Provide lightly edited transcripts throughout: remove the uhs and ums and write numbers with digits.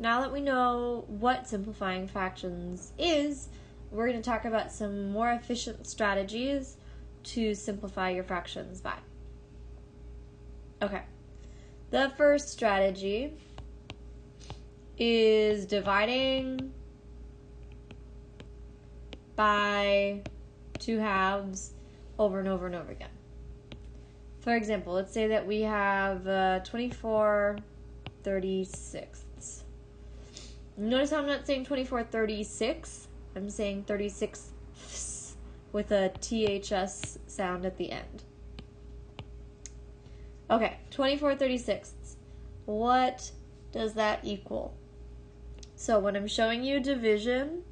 now that we know what simplifying fractions is, we're going to talk about some more efficient strategies to simplify your fractions by. Okay, the first strategy is dividing by 2 halves over and over and over again. For example, let's say that we have 24/36. Notice how I'm not saying 24/36. I'm saying 36 with a THS sound at the end. Okay, 24/36. What does that equal? So when I'm showing you division,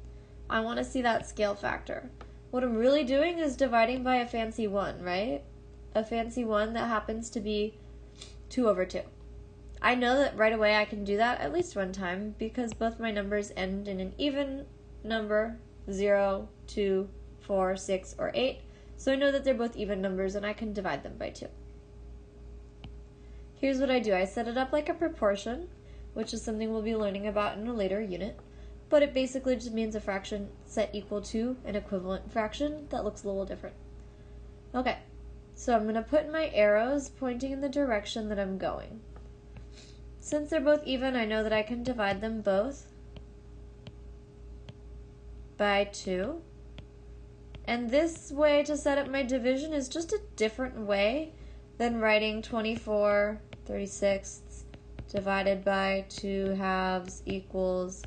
I want to see that scale factor. What I'm really doing is dividing by a fancy 1, right? A fancy 1 that happens to be 2/2. I know that right away I can do that at least one time because both my numbers end in an even number, 0, 2, 4, 6, or 8. So I know that they're both even numbers and I can divide them by 2. Here's what I do. I set it up like a proportion, which is something we'll be learning about in a later unit. But it basically just means a fraction set equal to an equivalent fraction that looks a little different. Okay, so I'm going to put my arrows pointing in the direction that I'm going. Since they're both even, I know that I can divide them both by 2. And this way to set up my division is just a different way than writing 24/36 divided by 2 halves equals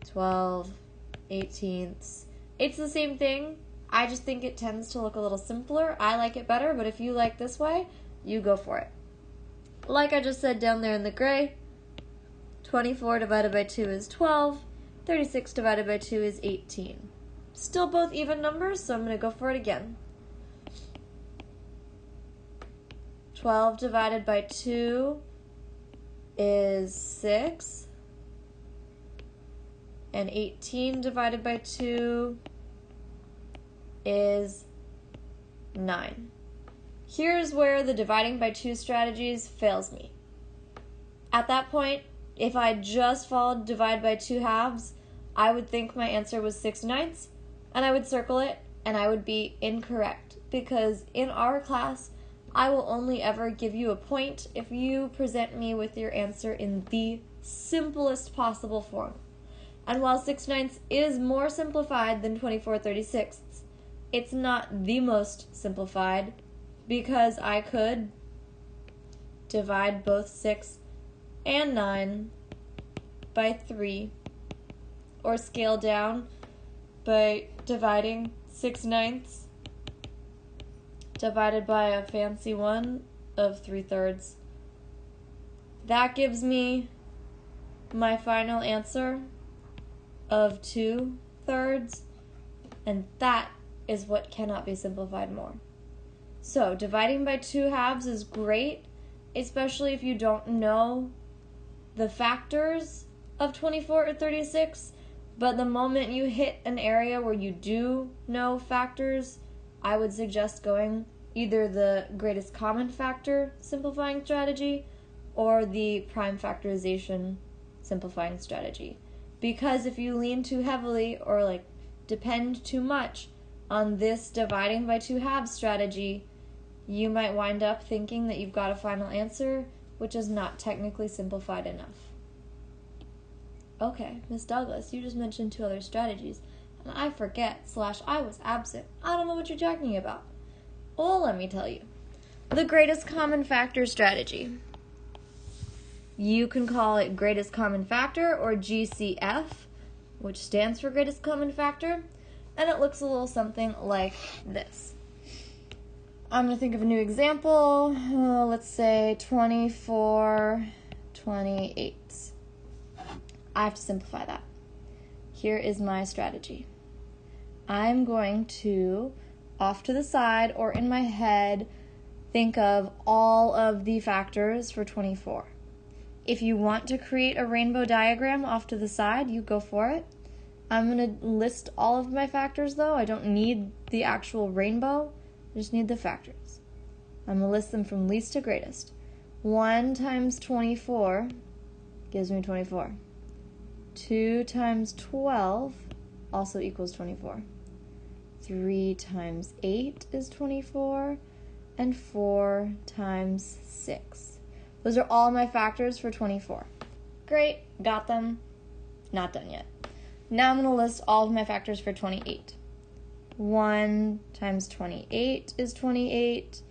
12/18. It's the same thing. I just think it tends to look a little simpler. I like it better, but if you like this way, you go for it. Like I just said down there in the gray, 24 divided by 2 is 12, 36 divided by 2 is 18. Still both even numbers, so I'm going to go for it again. 12 divided by 2 is 6, and 18 divided by 2 is 9. Here's where the dividing by 2 strategies fails me. At that point, if I just followed divide by 2 halves, I would think my answer was 6/9, and I would circle it, and I would be incorrect, because in our class, I will only ever give you a point if you present me with your answer in the simplest possible form. And while 6/9 is more simplified than 24/36, it's not the most simplified, because I could divide both 6 and 9 by 3, or scale down by dividing 6/9 divided by a fancy 1 of 3/3. That gives me my final answer of 2/3, and that is what cannot be simplified more. So dividing by 2 halves is great, especially if you don't know the factors of 24 or 36, but the moment you hit an area where you do know factors, I would suggest going either the greatest common factor simplifying strategy or the prime factorization simplifying strategy. Because if you lean too heavily or depend too much on this dividing by 2 halves strategy, you might wind up thinking that you've got a final answer, which is not technically simplified enough. Okay, Miss Douglas, you just mentioned 2 other strategies, and I forget / I was absent. I don't know what you're talking about. Well, let me tell you. The greatest common factor strategy. You can call it greatest common factor or GCF, which stands for greatest common factor, and it looks a little something like this. I'm going to think of a new example. Let's say 24/28. I have to simplify that. Here is my strategy. I'm going to, off to the side or in my head, think of all of the factors for 24. If you want to create a rainbow diagram off to the side, you go for it. I'm going to list all of my factors, though. I don't need the actual rainbow. I just need the factors. I'm going to list them from least to greatest. 1 times 24 gives me 24. 2 times 12 also equals 24. 3 times 8 is 24, and 4 times 6. Those are all my factors for 24. Great, got them. Not done yet. Now I'm going to list all of my factors for 28. 1 times 28 is 28.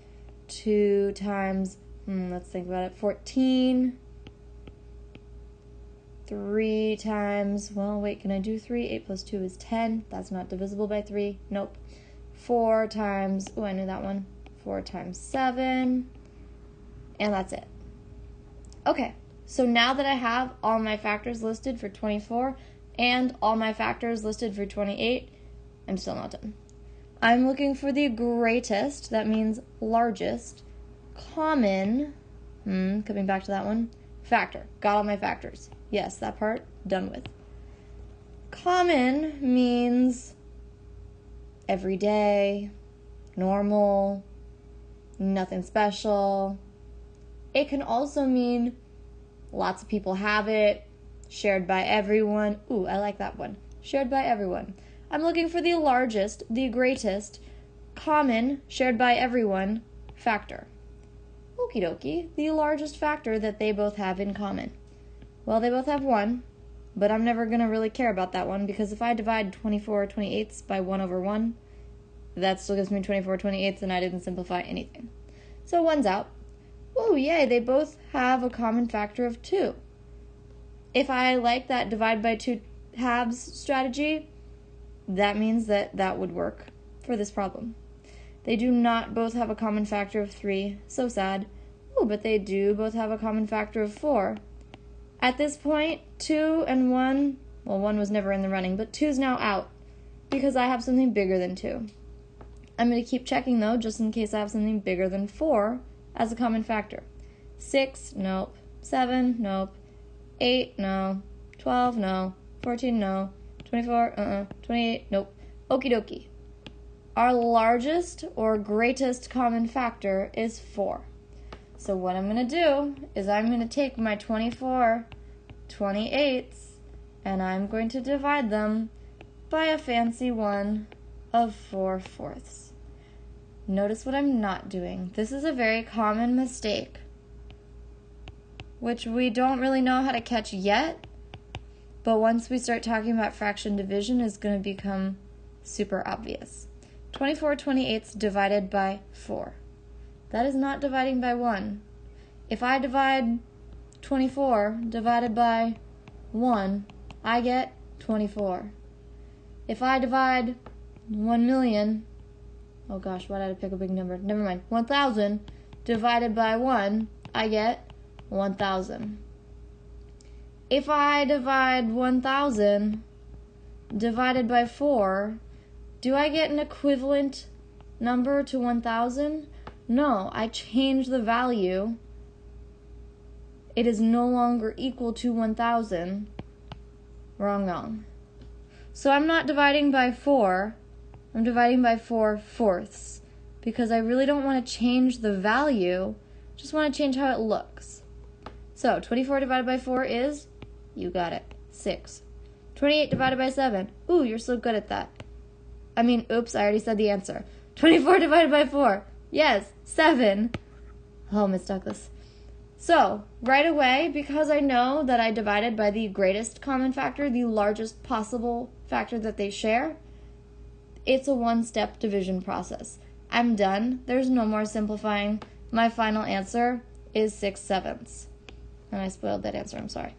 2 times, let's think about it, 14. 3 times, well, wait, can I do 3? 8 plus 2 is 10. That's not divisible by 3. Nope. 4 times, I knew that one. 4 times 7. And that's it. Okay, so now that I have all my factors listed for 24 and all my factors listed for 28, I'm still not done. I'm looking for the greatest, that means largest, common, coming back to that one, factor. Got all my factors. Yes, that part, done with. Common means everyday, normal, nothing special. It can also mean lots of people have it, shared by everyone. Ooh, I like that one. Shared by everyone. I'm looking for the largest, the greatest, common, shared by everyone, factor. Okie dokie, the largest factor that they both have in common. Well, they both have 1, but I'm never going to really care about that one because if I divide 24 28ths by 1 over 1, that still gives me 24 28ths and I didn't simplify anything. So 1's out. Whoa, yay, they both have a common factor of 2. If I like that divide by 2 halves strategy, that means that would work for this problem. They do not both have a common factor of 3. So sad. Oh, but they do both have a common factor of 4. At this point, 2 and 1, well, 1 was never in the running, but 2's now out because I have something bigger than 2. I'm going to keep checking, though, just in case I have something bigger than 4 as a common factor. 6, nope. 7, nope. 8, no. 12, no. 14, no. 24, 28, nope. Okie dokie. Our largest or greatest common factor is 4. So what I'm going to do is I'm going to take my 24 28ths and I'm going to divide them by a fancy one of 4/4. Notice what I'm not doing. This is a very common mistake, which we don't really know how to catch yet, but once we start talking about fraction division, it's going to become super obvious. 24 28ths divided by 4. That is not dividing by 1. If I divide 24 divided by 1, I get 24. If I divide 1,000,000, oh gosh, why did I pick a big number? Never mind. 1,000 divided by 1, I get 1,000. If I divide 1,000 divided by 4, do I get an equivalent number to 1,000? No, I change the value. It is no longer equal to 1,000. Wrong. So I'm not dividing by 4. I'm dividing by 4/4 because I really don't want to change the value. Just want to change how it looks. So 24 divided by 4 is, you got it, 6. 28 divided by 7. Ooh, you're so good at that. Oops, I already said the answer. 24 divided by 4. Yes, 7. Oh, Miss Douglas. So, right away, because I know that I divided by the greatest common factor, the largest possible factor that they share, it's a one-step division process. I'm done. There's no more simplifying. My final answer is 6/7. And I spoiled that answer, I'm sorry.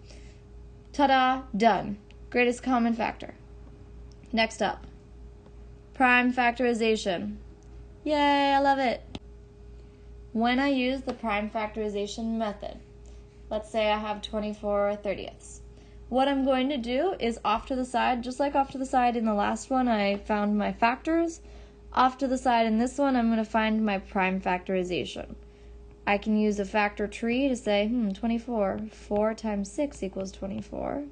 Ta-da, done. Greatest common factor. Next up, prime factorization. Yay, I love it. When I use the prime factorization method, let's say I have 24 30ths. What I'm going to do is off to the side, just like off to the side in the last one I found my factors, off to the side in this one I'm going to find my prime factorization. I can use a factor tree to say, 24, 4 times 6 equals 24.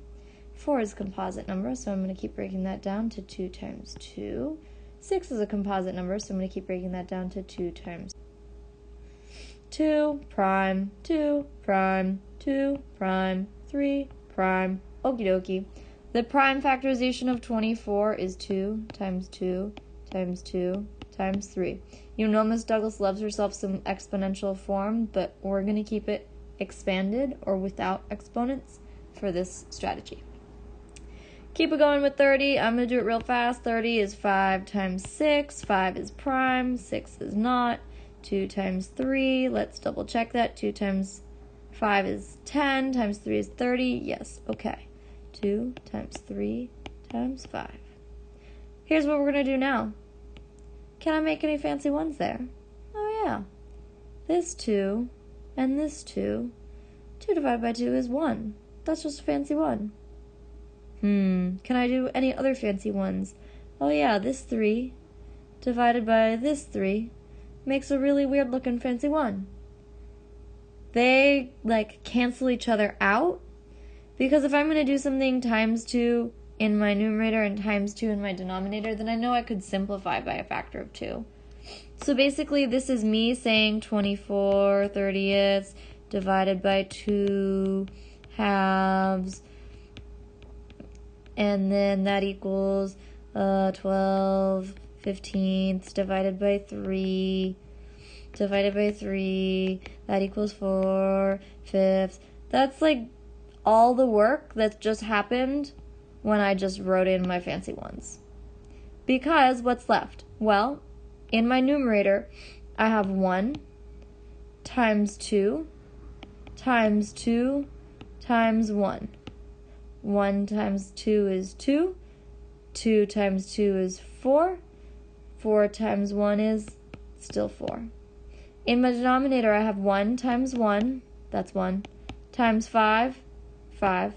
4 is a composite number, so I'm going to keep breaking that down to 2 times 2. 6 is a composite number, so I'm going to keep breaking that down to 2 times 2 prime, 2 prime, 2 prime, 3 prime. Okie dokie. The prime factorization of 24 is 2 times 2 times 2 times 3. You know Miss Douglas loves herself some exponential form, but we're going to keep it expanded or without exponents for this strategy. Keep it going with 30. I'm going to do it real fast. 30 is 5 times 6. 5 is prime. 6 is not. 2 times 3. Let's double check that. 2 times 5 is 10. Times 3 is 30. Yes, okay. 2 times 3 times 5. Here's what we're going to do now. Can I make any fancy ones there? Oh, yeah. This 2 and this 2. 2 divided by 2 is 1. That's just a fancy one. Can I do any other fancy ones? Oh yeah, this 3 divided by this 3 makes a really weird looking fancy one. They cancel each other out, because if I'm going to do something times 2 in my numerator and times 2 in my denominator, then I know I could simplify by a factor of 2. So basically this is me saying 24 30ths divided by 2 halves, and then that equals 12 15ths divided by 3 that equals 4 fifths. That's all the work that just happened when I just wrote in my fancy ones. Because what's left? Well, in my numerator, I have 1 times 2 times 2 times 1. 1 times 2 is 2. 2 times 2 is 4. 4 times 1 is still 4. In my denominator, I have 1 times 1, that's 1, times 5, 5.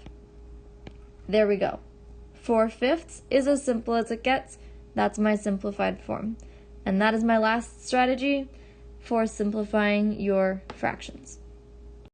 There we go. 4 fifths is as simple as it gets. That's my simplified form. And that is my last strategy for simplifying your fractions.